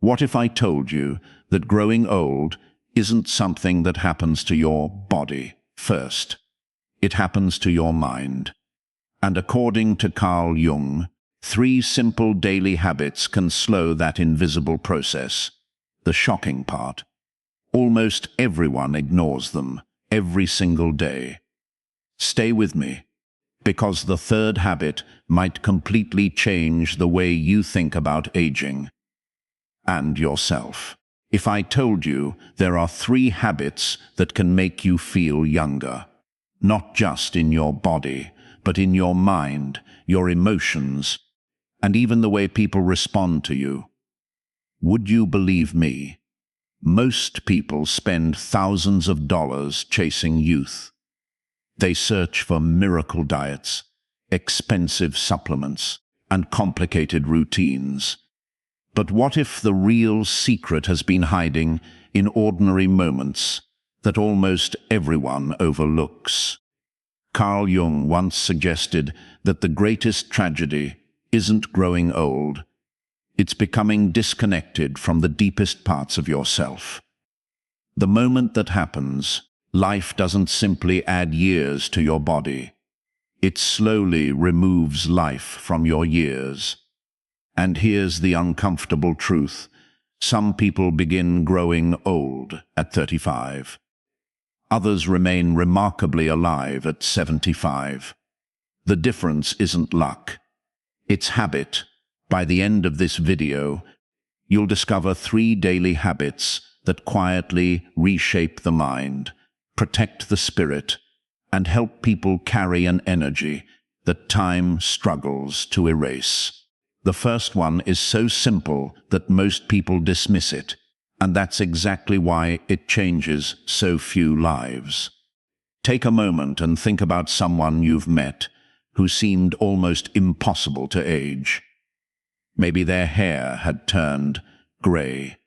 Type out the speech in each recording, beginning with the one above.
What if I told you that growing old isn't something that happens to your body first? It happens to your mind. And according to Carl Jung, 3 simple daily habits can slow that invisible process. The shocking part: almost everyone ignores them every single day. Stay with me, because the 3rd habit might completely change the way you think about aging and yourself. If I told you there are 3 habits that can make you feel younger, not just in your body, but in your mind, your emotions, and even the way people respond to you, would you believe me? Most people spend thousands of dollars chasing youth. They search for miracle diets, expensive supplements, and complicated routines. But what if the real secret has been hiding in ordinary moments that almost everyone overlooks? Carl Jung once suggested that the greatest tragedy isn't growing old. It's becoming disconnected from the deepest parts of yourself. The moment that happens, life doesn't simply add years to your body. It slowly removes life from your years. And here's the uncomfortable truth: some people begin growing old at 35. Others remain remarkably alive at 75. The difference isn't luck. It's habit. By the end of this video, you'll discover 3 daily habits that quietly reshape the mind, protect the spirit, and help people carry an energy that time struggles to erase. The first one is so simple that most people dismiss it, and that's exactly why it changes so few lives. Take a moment and think about someone you've met who seemed almost impossible to age. Maybe their hair had turned grey.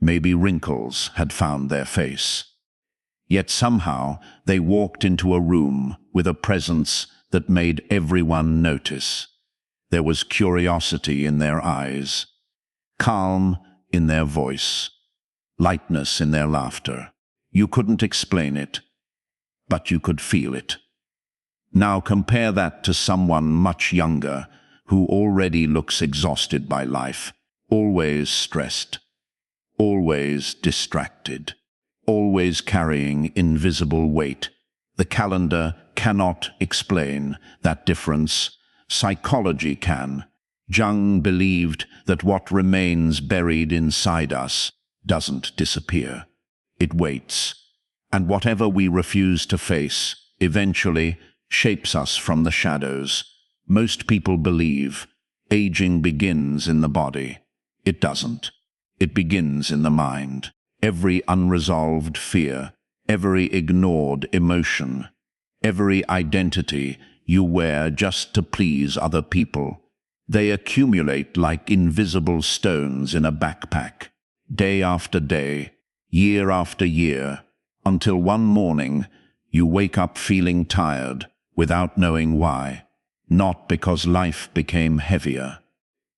Maybe wrinkles had found their face. Yet somehow they walked into a room with a presence that made everyone notice. There was curiosity in their eyes, calm in their voice, lightness in their laughter. You couldn't explain it, but you could feel it. Now compare that to someone much younger who already looks exhausted by life, always stressed, always distracted, always carrying invisible weight. The calendar cannot explain that difference. Psychology can. Jung believed that what remains buried inside us doesn't disappear. It waits. And whatever we refuse to face eventually shapes us from the shadows. Most people believe aging begins in the body. It doesn't. It begins in the mind. Every unresolved fear, every ignored emotion, every identity you wear just to please other people, they accumulate like invisible stones in a backpack, day after day, year after year, until one morning you wake up feeling tired without knowing why. Not because life became heavier,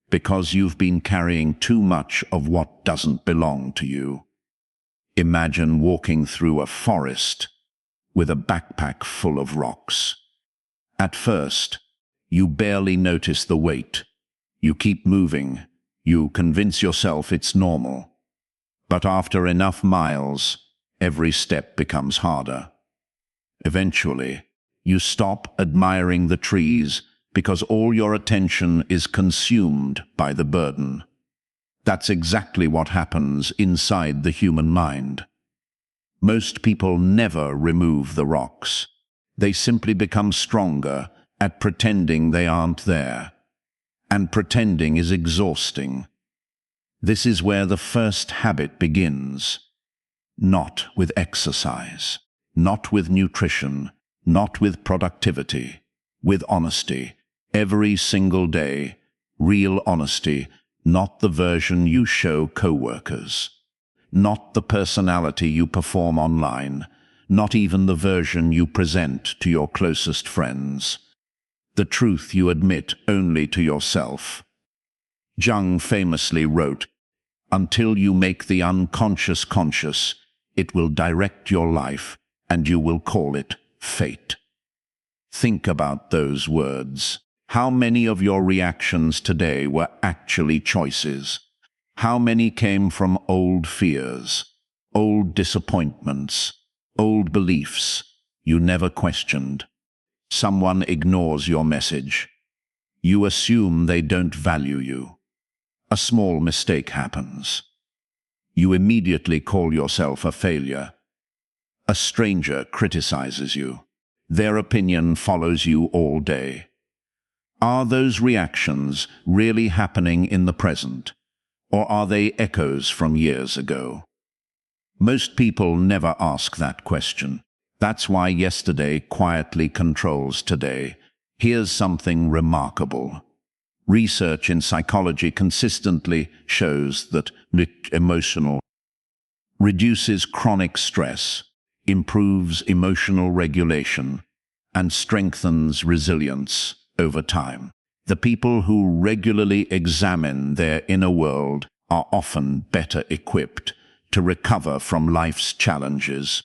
because you've been carrying too much of what doesn't belong to you. Imagine walking through a forest with a backpack full of rocks. At first, you barely notice the weight. You keep moving. You convince yourself it's normal. But after enough miles, every step becomes harder. Eventually, you stop admiring the trees because all your attention is consumed by the burden. That's exactly what happens inside the human mind. Most people never remove the rocks. They simply become stronger at pretending they aren't there. And pretending is exhausting. This is where the first habit begins. Not with exercise, not with nutrition, not with productivity, with honesty. Every single day, real honesty, not the version you show coworkers, not the personality you perform online, not even the version you present to your closest friends. The truth you admit only to yourself. Jung famously wrote, Until you make the unconscious conscious, it will direct your life, and you will call it fate. Think about those words. How many of your reactions today were actually choices? How many came from old fears, old disappointments, old beliefs you never questioned? Someone ignores your message. You assume they don't value you. A small mistake happens. You immediately call yourself a failure. A stranger criticizes you. Their opinion follows you all day. Are those reactions really happening in the present, or are they echoes from years ago? Most people never ask that question. That's why yesterday quietly controls today. Here's something remarkable. Research in psychology consistently shows that emotional reduces chronic stress, improves emotional regulation, and strengthens resilience over time. The people who regularly examine their inner world are often better equipped to recover from life's challenges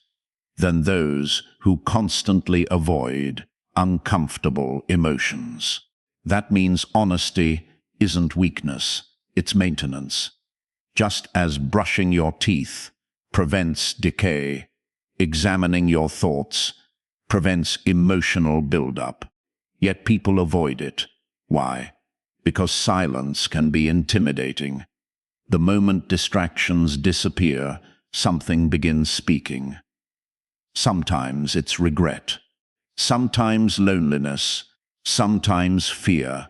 than those who constantly avoid uncomfortable emotions. That means honesty isn't weakness, it's maintenance. Just as brushing your teeth prevents decay, examining your thoughts prevents emotional buildup. Yet people avoid it. Why? Because silence can be intimidating. The moment distractions disappear, something begins speaking. Sometimes it's regret, sometimes loneliness, sometimes fear.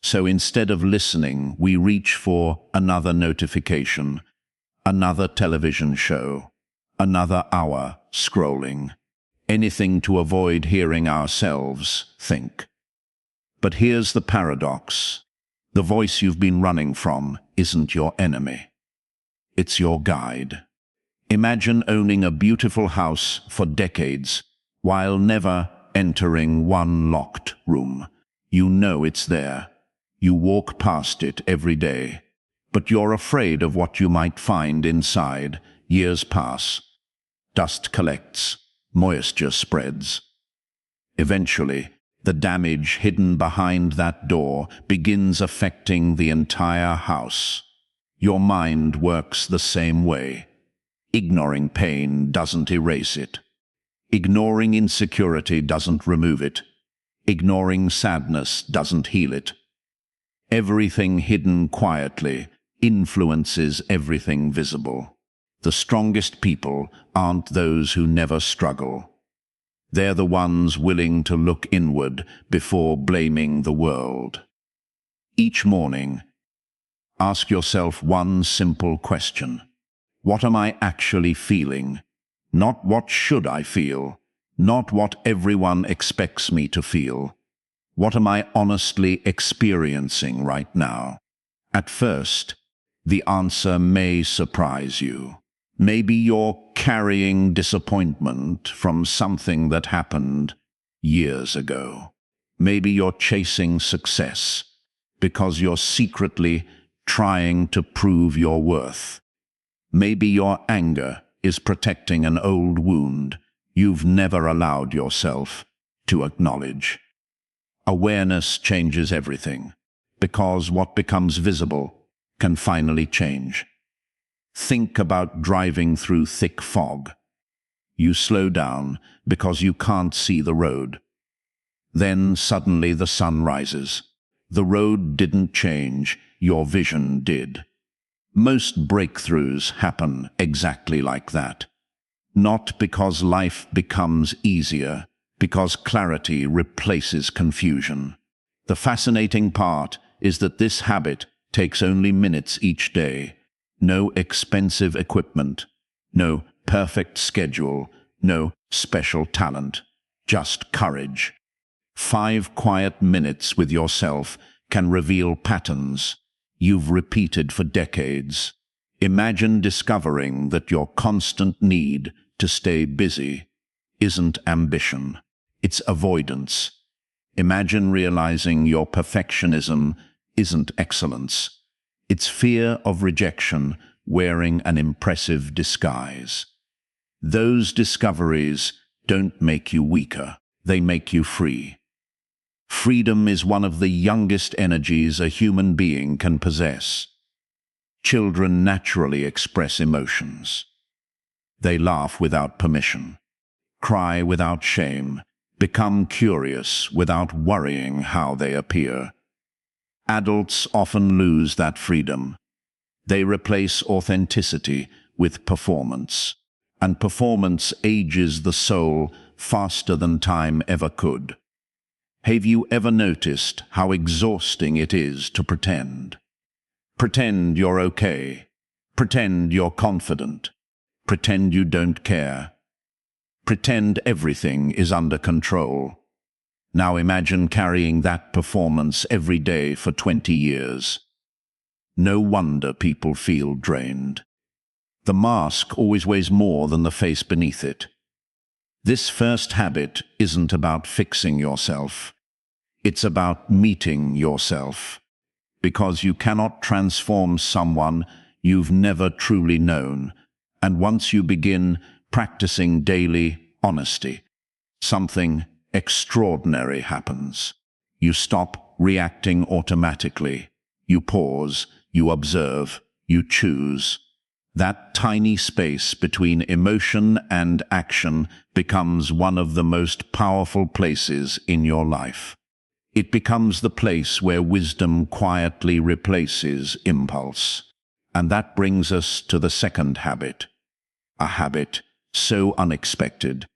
So instead of listening, we reach for another notification, another television show, another hour scrolling. Anything to avoid hearing ourselves think. But here's the paradox. The voice you've been running from isn't your enemy. It's your guide. Imagine owning a beautiful house for decades while never entering one locked room. You know it's there. You walk past it every day. But you're afraid of what you might find inside. Years pass. Dust collects. Moisture spreads. Eventually, the damage hidden behind that door begins affecting the entire house. Your mind works the same way. Ignoring pain doesn't erase it. Ignoring insecurity doesn't remove it. Ignoring sadness doesn't heal it. Everything hidden quietly influences everything visible. The strongest people aren't those who never struggle. They're the ones willing to look inward before blaming the world. Each morning, ask yourself one simple question. What am I actually feeling? Not what should I feel, not what everyone expects me to feel. What am I honestly experiencing right now? At first, the answer may surprise you. Maybe you're carrying disappointment from something that happened years ago. Maybe you're chasing success because you're secretly trying to prove your worth. Maybe your anger is protecting an old wound you've never allowed yourself to acknowledge. Awareness changes everything, because what becomes visible can finally change. Think about driving through thick fog. You slow down because you can't see the road. Then suddenly the sun rises. The road didn't change, your vision did. Most breakthroughs happen exactly like that. Not because life becomes easier, because clarity replaces confusion. The fascinating part is that this habit takes only minutes each day. No expensive equipment, no perfect schedule, no special talent, just courage. 5 quiet minutes with yourself can reveal patterns you've repeated for decades. Imagine discovering that your constant need to stay busy isn't ambition, it's avoidance. Imagine realizing your perfectionism isn't excellence. It's fear of rejection wearing an impressive disguise. Those discoveries don't make you weaker, they make you free. Freedom is one of the youngest energies a human being can possess. Children naturally express emotions. They laugh without permission, cry without shame, become curious without worrying how they appear. Adults often lose that freedom. They replace authenticity with performance, and performance ages the soul faster than time ever could. Have you ever noticed how exhausting it is to pretend? Pretend you're okay. Pretend you're confident. Pretend you don't care. Pretend everything is under control. Now imagine carrying that performance every day for 20 years. No wonder people feel drained. The mask always weighs more than the face beneath it. This first habit isn't about fixing yourself. It's about meeting yourself. Because you cannot transform someone you've never truly known. And once you begin practicing daily honesty, something extraordinary happens. You stop reacting automatically. You pause, you observe, you choose. That tiny space between emotion and action becomes one of the most powerful places in your life. It becomes the place where wisdom quietly replaces impulse. And that brings us to the second habit. A habit so unexpected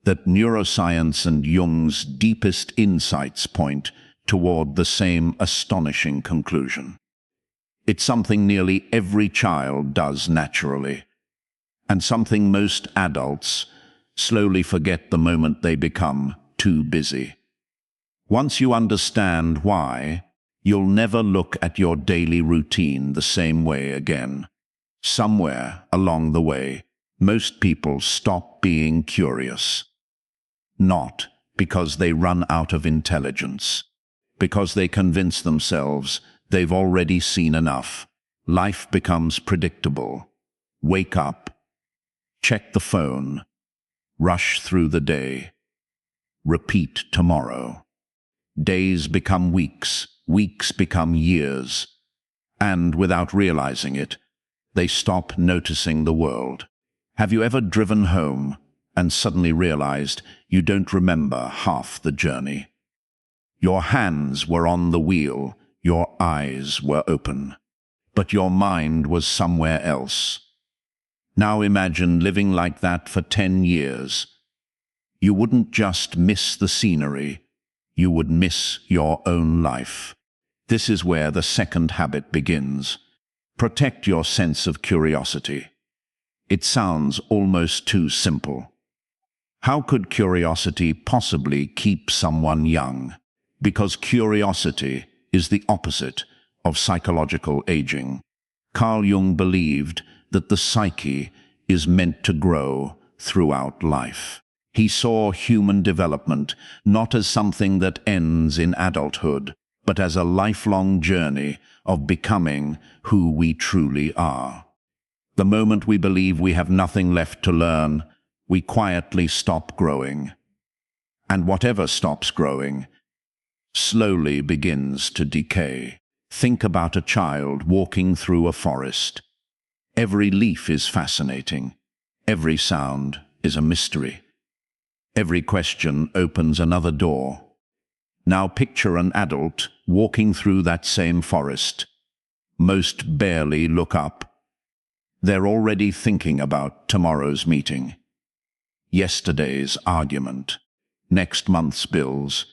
that neuroscience and Jung's deepest insights point toward the same astonishing conclusion. It's something nearly every child does naturally, and something most adults slowly forget the moment they become too busy. Once you understand why, you'll never look at your daily routine the same way again. Somewhere along the way, most people stop being curious. Not because they run out of intelligence, because they convince themselves they've already seen enough. Life becomes predictable. Wake up, check the phone, rush through the day, repeat tomorrow. Days become weeks, weeks become years, and without realizing it, they stop noticing the world. Have you ever driven home and suddenly realized you don't remember half the journey? Your hands were on the wheel, your eyes were open, but your mind was somewhere else. Now imagine living like that for 10 years. You wouldn't just miss the scenery, you would miss your own life. This is where the second habit begins. Protect your sense of curiosity. It sounds almost too simple. How could curiosity possibly keep someone young? Because curiosity is the opposite of psychological aging. Carl Jung believed that the psyche is meant to grow throughout life. He saw human development not as something that ends in adulthood, but as a lifelong journey of becoming who we truly are. The moment we believe we have nothing left to learn, we quietly stop growing. And whatever stops growing slowly begins to decay. Think about a child walking through a forest. Every leaf is fascinating. Every sound is a mystery. Every question opens another door. Now picture an adult walking through that same forest. Most barely look up. They're already thinking about tomorrow's meeting, yesterday's argument, next month's bills.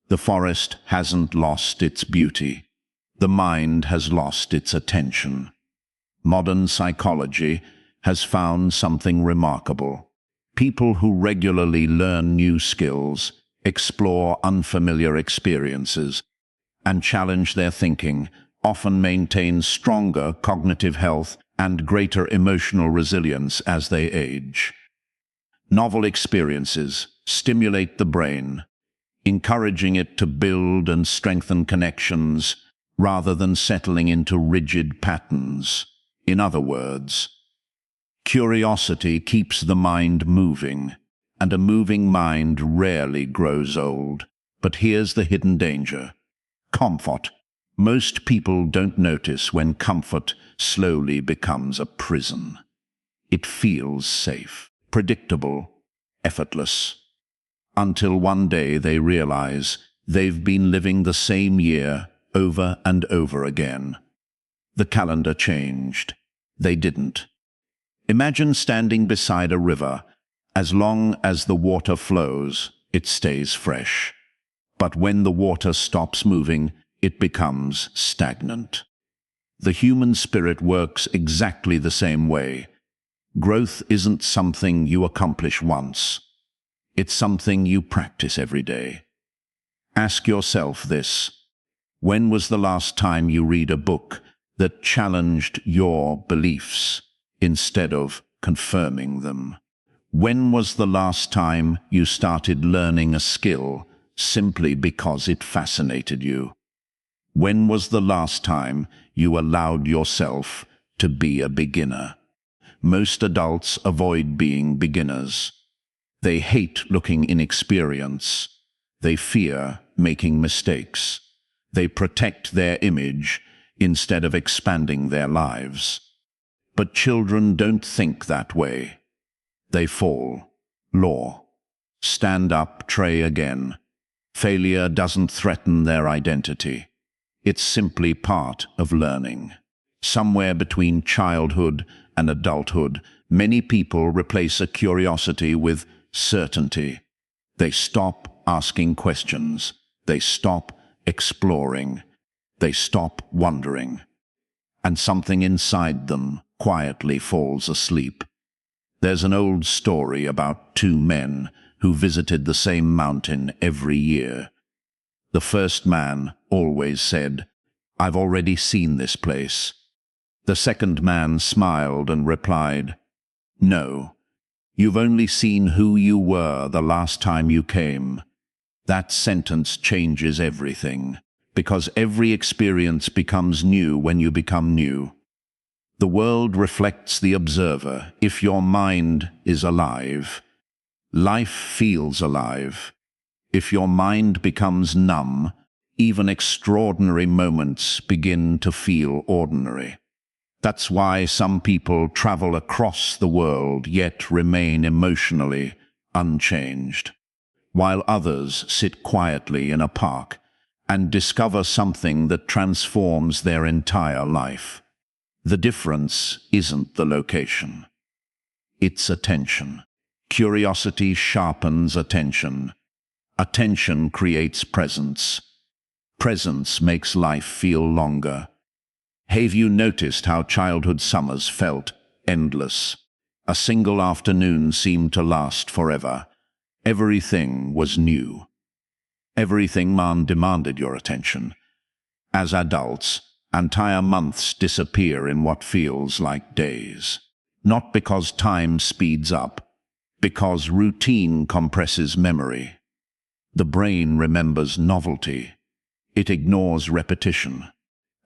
The forest hasn't lost its beauty. The mind has lost its attention. Modern psychology has found something remarkable. People who regularly learn new skills, explore unfamiliar experiences, and challenge their thinking often maintain stronger cognitive health and greater emotional resilience as they age. Novel experiences stimulate the brain, encouraging it to build and strengthen connections rather than settling into rigid patterns. In other words, curiosity keeps the mind moving, and a moving mind rarely grows old. But here's the hidden danger: comfort. Most people don't notice when comfort slowly becomes a prison. It feels safe, predictable, effortless, until one day they realize they've been living the same year over and over again. The calendar changed. They didn't. Imagine standing beside a river. As long as the water flows, it stays fresh. But when the water stops moving, it becomes stagnant. The human spirit works exactly the same way. Growth isn't something you accomplish once. It's something you practice every day. Ask yourself this: when was the last time you read a book that challenged your beliefs instead of confirming them? When was the last time you started learning a skill simply because it fascinated you? When was the last time you allowed yourself to be a beginner? Most adults avoid being beginners. They hate looking inexperienced. They fear making mistakes. They protect their image instead of expanding their lives. But children don't think that way. They fall, law, stand up, try again. Failure doesn't threaten their identity. It's simply part of learning. Somewhere between childhood and adulthood, many people replace a curiosity with certainty. They stop asking questions. They stop exploring. They stop wondering. And something inside them quietly falls asleep. There's an old story about two men who visited the same mountain every year. The first man always said, "I've already seen this place." The second man smiled and replied, "No, you've only seen who you were the last time you came." That sentence changes everything, because every experience becomes new when you become new. The world reflects the observer. If your mind is alive, life feels alive. If your mind becomes numb, even extraordinary moments begin to feel ordinary. That's why some people travel across the world yet remain emotionally unchanged, while others sit quietly in a park and discover something that transforms their entire life. The difference isn't the location. It's attention. Curiosity sharpens attention. Attention creates presence. Presence makes life feel longer. Have you noticed how childhood summers felt endless? A single afternoon seemed to last forever. Everything was new. Everything demanded your attention. As adults, entire months disappear in what feels like days. Not because time speeds up, because routine compresses memory. The brain remembers novelty. It ignores repetition.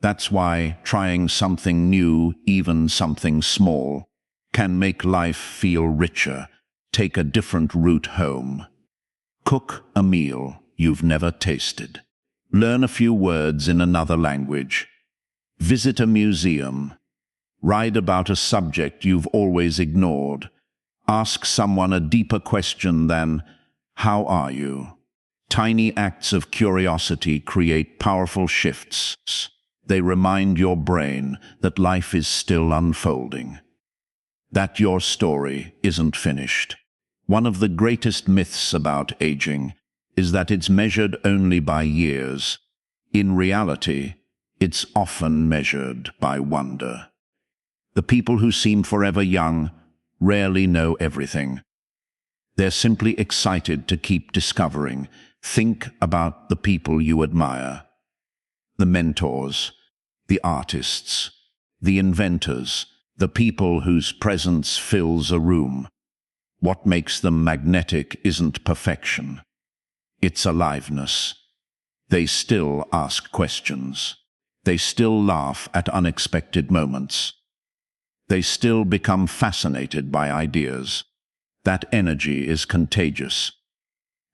That's why trying something new, even something small, can make life feel richer, take a different route home. Cook a meal you've never tasted. Learn a few words in another language. Visit a museum. Write about a subject you've always ignored. Ask someone a deeper question than, "How are you?" Tiny acts of curiosity create powerful shifts. They remind your brain that life is still unfolding, that your story isn't finished. One of the greatest myths about aging is that it's measured only by years. In reality, it's often measured by wonder. The people who seem forever young rarely know everything. They're simply excited to keep discovering. Think about the people you admire. The mentors, the artists, the inventors, the people whose presence fills a room. What makes them magnetic isn't perfection. It's aliveness. They still ask questions. They still laugh at unexpected moments. They still become fascinated by ideas. That energy is contagious,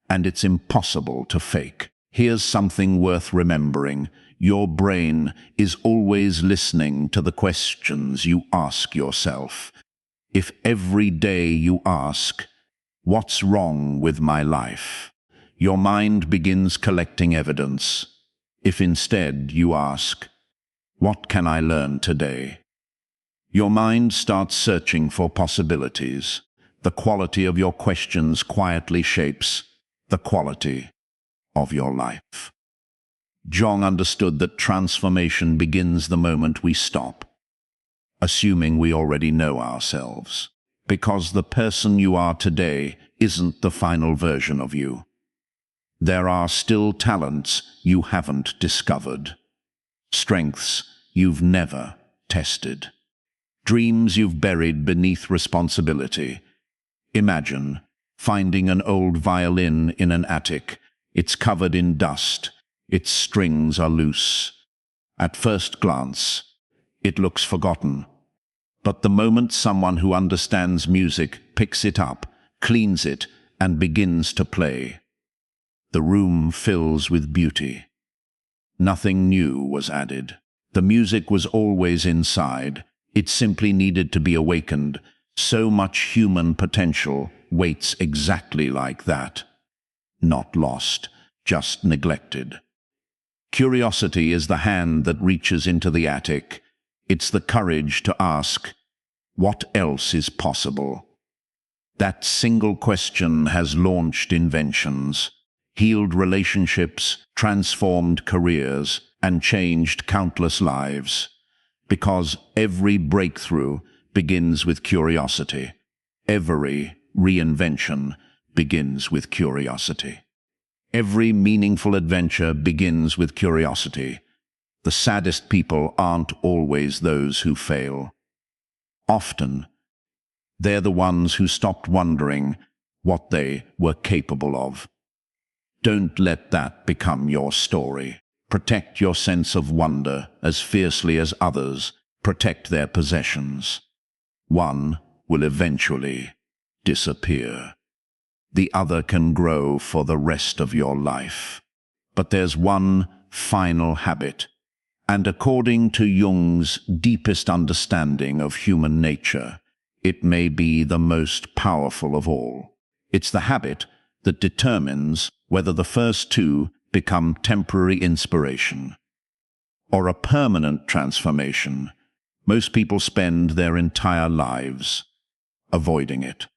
and it's impossible to fake. Here's something worth remembering. Your brain is always listening to the questions you ask yourself. If every day you ask, "What's wrong with my life?" your mind begins collecting evidence. If instead you ask, "What can I learn today?" your mind starts searching for possibilities. The quality of your questions quietly shapes the quality of your life. Jung understood that transformation begins the moment we stop assuming we already know ourselves, because the person you are today isn't the final version of you. There are still talents you haven't discovered, strengths you've never tested, dreams you've buried beneath responsibility. Imagine finding an old violin in an attic. It's covered in dust. Its strings are loose. At first glance, it looks forgotten. But the moment someone who understands music picks it up, cleans it, and begins to play, the room fills with beauty. Nothing new was added. The music was always inside. It simply needed to be awakened. So much human potential waits exactly like that. Not lost, just neglected. Curiosity is the hand that reaches into the attic. It's the courage to ask, "What else is possible?" That single question has launched inventions, healed relationships, transformed careers, and changed countless lives. Because every breakthrough begins with curiosity. Every reinvention begins with curiosity. Every meaningful adventure begins with curiosity. The saddest people aren't always those who fail. Often, they're the ones who stopped wondering what they were capable of. Don't let that become your story. Protect your sense of wonder as fiercely as others protect their possessions. One will eventually disappear. The other can grow for the rest of your life. But there's one final habit, and according to Jung's deepest understanding of human nature, it may be the most powerful of all. It's the habit that determines whether the first two become temporary inspiration or a permanent transformation. Most people spend their entire lives avoiding it.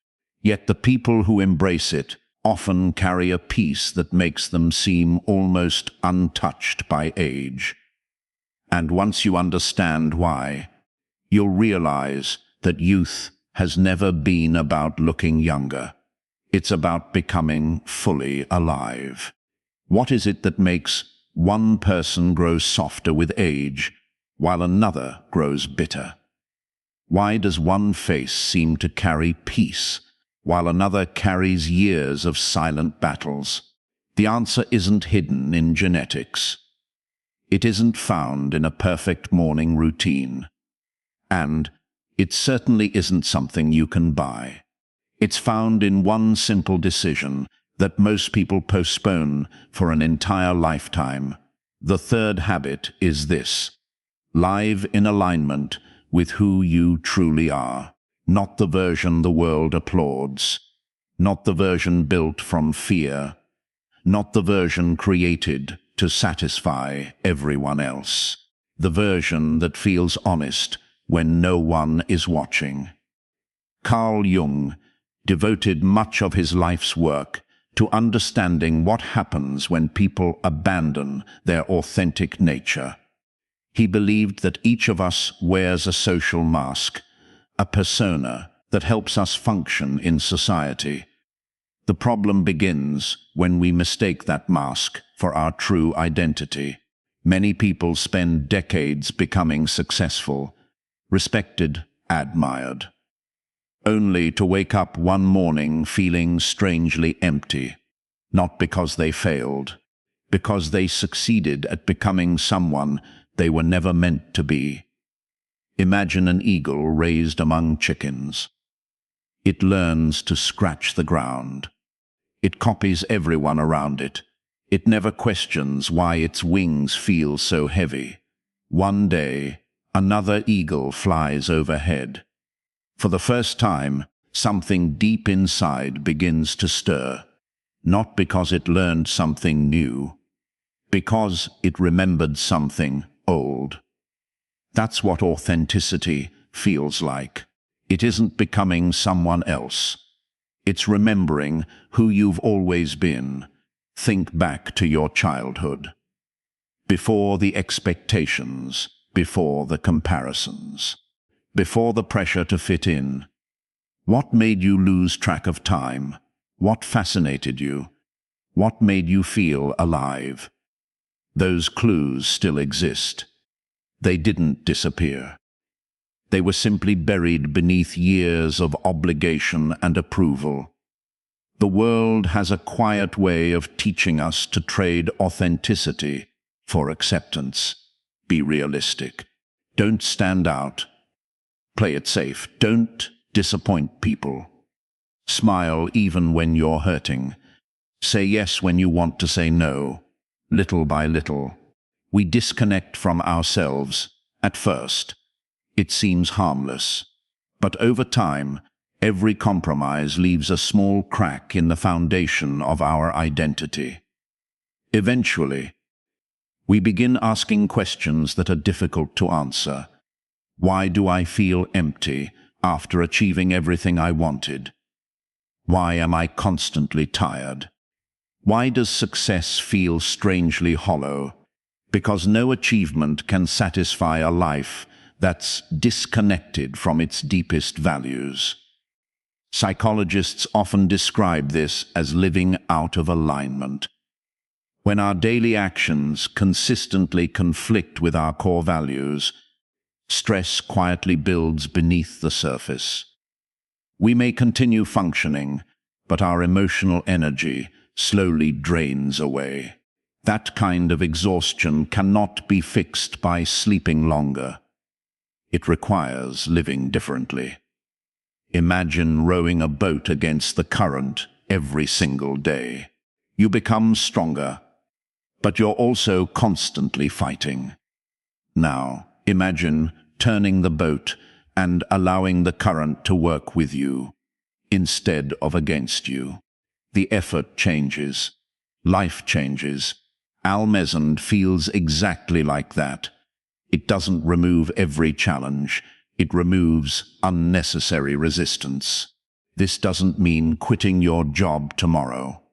Yet the people who embrace it often carry a peace that makes them seem almost untouched by age. And once you understand why, you'll realize that youth has never been about looking younger. It's about becoming fully alive. What is it that makes one person grow softer with age while another grows bitter? Why does one face seem to carry peace while another carries years of silent battles? The answer isn't hidden in genetics. It isn't found in a perfect morning routine. And it certainly isn't something you can buy. It's found in one simple decision that most people postpone for an entire lifetime. The third habit is this: live in alignment with who you truly are, not the version the world applauds, not the version built from fear, not the version created to satisfy everyone else, the version that feels honest when no one is watching. Carl Jung devoted much of his life's work to understanding what happens when people abandon their authentic nature. He believed that each of us wears a social mask, a persona that helps us function in society. The problem begins when we mistake that mask for our true identity. Many people spend decades becoming successful, respected, admired, only to wake up one morning feeling strangely empty, not because they failed, because they succeeded at becoming someone they were never meant to be. Imagine an eagle raised among chickens. It learns to scratch the ground. It copies everyone around it. It never questions why its wings feel so heavy. One day, another eagle flies overhead. For the first time, something deep inside begins to stir, not because it learned something new, because it remembered something old. That's what authenticity feels like. It isn't becoming someone else. It's remembering who you've always been. Think back to your childhood. Before the expectations, before the comparisons, before the pressure to fit in. What made you lose track of time? What fascinated you? What made you feel alive? Those clues still exist. They didn't disappear. They were simply buried beneath years of obligation and approval. The world has a quiet way of teaching us to trade authenticity for acceptance. Be realistic. Don't stand out. Play it safe. Don't disappoint people. Smile even when you're hurting. Say yes when you want to say no. Little by little, we disconnect from ourselves. At first, it seems harmless. But over time, every compromise leaves a small crack in the foundation of our identity. Eventually, we begin asking questions that are difficult to answer. Why do I feel empty after achieving everything I wanted? Why am I constantly tired? Why does success feel strangely hollow? Because no achievement can satisfy a life that's disconnected from its deepest values. Psychologists often describe this as living out of alignment. When our daily actions consistently conflict with our core values, stress quietly builds beneath the surface. We may continue functioning, but our emotional energy slowly drains away. That kind of exhaustion cannot be fixed by sleeping longer. It requires living differently. Imagine rowing a boat against the current every single day. You become stronger, but you're also constantly fighting. Now, imagine turning the boat and allowing the current to work with you instead of against you. The effort changes. Life changes. Almezend feels exactly like that. It doesn't remove every challenge. It removes unnecessary resistance. This doesn't mean quitting your job tomorrow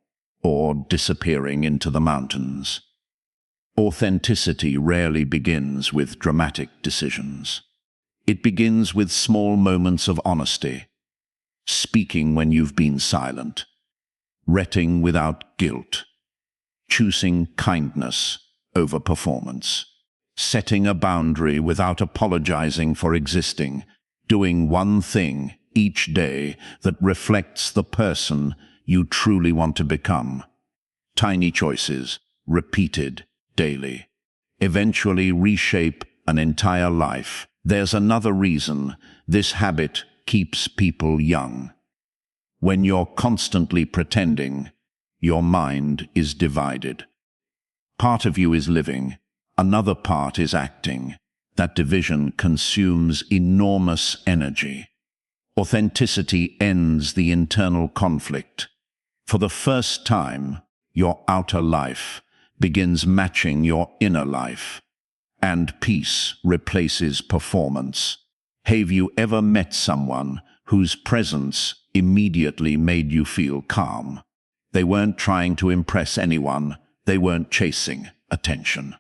or disappearing into the mountains. Authenticity rarely begins with dramatic decisions. It begins with small moments of honesty, speaking when you've been silent, retting without guilt, choosing kindness over performance, setting a boundary without apologizing for existing, doing one thing each day that reflects the person you truly want to become. Tiny choices, repeated daily, eventually reshape an entire life. There's another reason this habit keeps people young. When you're constantly pretending, your mind is divided. Part of you is living, another part is acting. That division consumes enormous energy. Authenticity ends the internal conflict. For the first time, your outer life begins matching your inner life, and peace replaces performance. Have you ever met someone whose presence immediately made you feel calm? They weren't trying to impress anyone. They weren't chasing attention.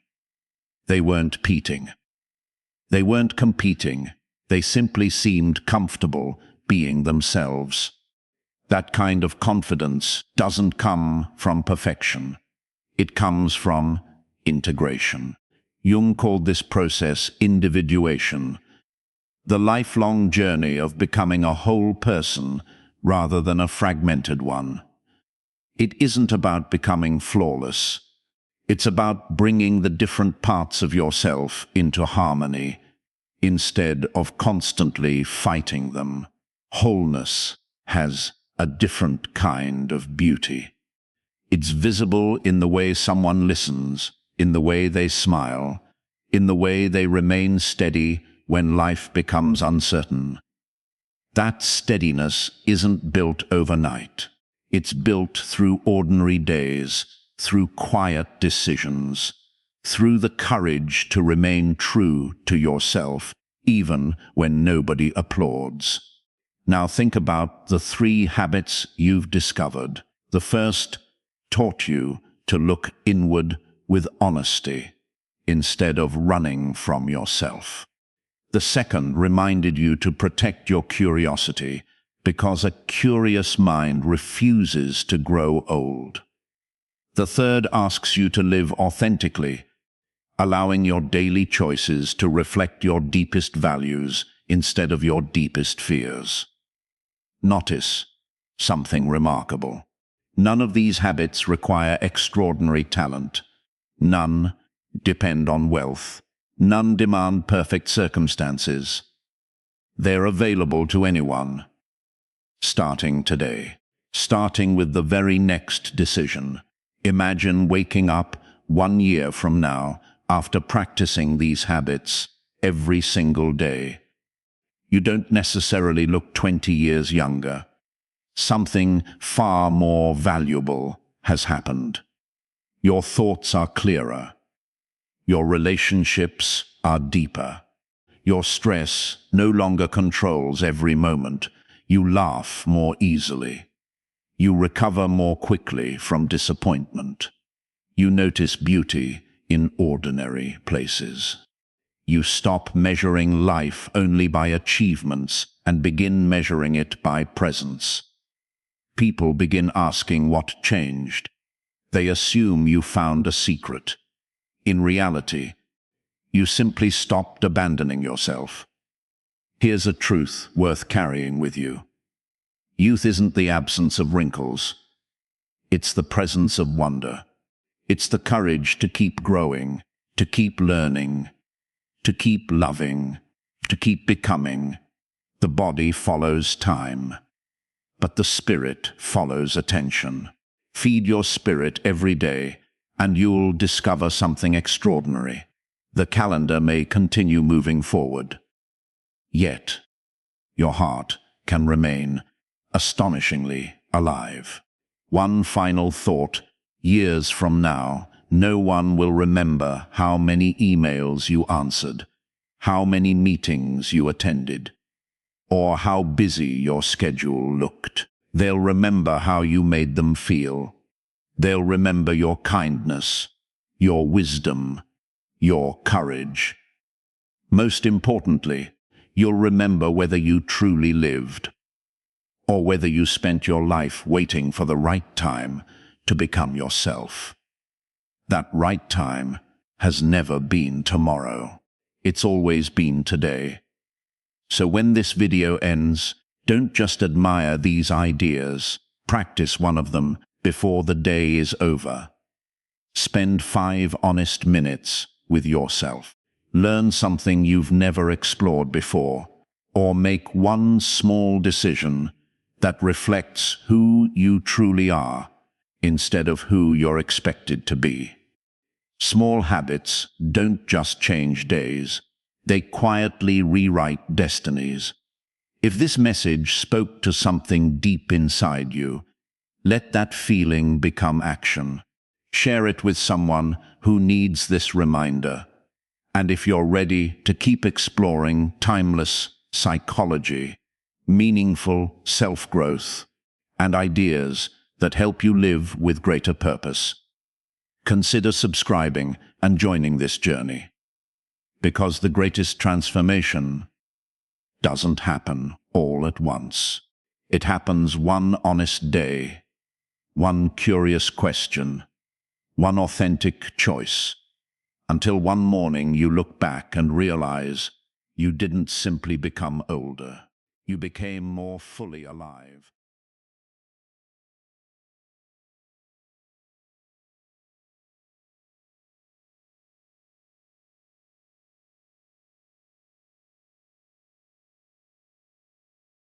They weren't competing. They weren't competing. They simply seemed comfortable being themselves. That kind of confidence doesn't come from perfection. It comes from integration. Jung called this process individuation, the lifelong journey of becoming a whole person rather than a fragmented one. It isn't about becoming flawless. It's about bringing the different parts of yourself into harmony. instead of constantly fighting them. Wholeness has a different kind of beauty. It's visible in the way someone listens, in the way they smile, in the way they remain steady when life becomes uncertain. That steadiness isn't built overnight. It's built through ordinary days, through quiet decisions, through the courage to remain true to yourself, even when nobody applauds. Now think about the 3 habits you've discovered. The first taught you to look inward with honesty instead of running from yourself. The second reminded you to protect your curiosity because a curious mind refuses to grow old. The third asks you to live authentically, allowing your daily choices to reflect your deepest values instead of your deepest fears. Notice something remarkable. None of these habits require extraordinary talent. None depend on wealth. None demand perfect circumstances. They're available to anyone, starting today. Starting with the very next decision. Imagine waking up 1 year from now after practicing these habits every single day. You don't necessarily look 20 years younger. Something far more valuable has happened. Your thoughts are clearer. Your relationships are deeper. Your stress no longer controls every moment. You laugh more easily. You recover more quickly from disappointment. You notice beauty in ordinary places. You stop measuring life only by achievements and begin measuring it by presence. People begin asking what changed. They assume you found a secret. In reality, you simply stopped abandoning yourself. Here's a truth worth carrying with you. Youth isn't the absence of wrinkles. It's the presence of wonder. It's the courage to keep growing, to keep learning, to keep loving, to keep becoming. The body follows time, but the spirit follows attention. Feed your spirit every day, and you'll discover something extraordinary. The calendar may continue moving forward, yet your heart can remain astonishingly alive. One final thought: years from now, no one will remember how many emails you answered, how many meetings you attended, or how busy your schedule looked. They'll remember how you made them feel. They'll remember your kindness, your wisdom, your courage. Most importantly, you'll remember whether you truly lived, or whether you spent your life waiting for the right time to become yourself. That right time has never been tomorrow. It's always been today. So when this video ends, don't just admire these ideas. Practice one of them before the day is over. Spend 5 honest minutes with yourself. Learn something you've never explored before, or make one small decision that reflects who you truly are instead of who you're expected to be. Small habits don't just change days, they quietly rewrite destinies. If this message spoke to something deep inside you, let that feeling become action. Share it with someone who needs this reminder. And if you're ready to keep exploring timeless psychology, meaningful self-growth, and ideas that help you live with greater purpose, consider subscribing and joining this journey. Because the greatest transformation doesn't happen all at once. It happens one honest day, one curious question, one authentic choice, until one morning you look back and realize you didn't simply become older. You became more fully alive.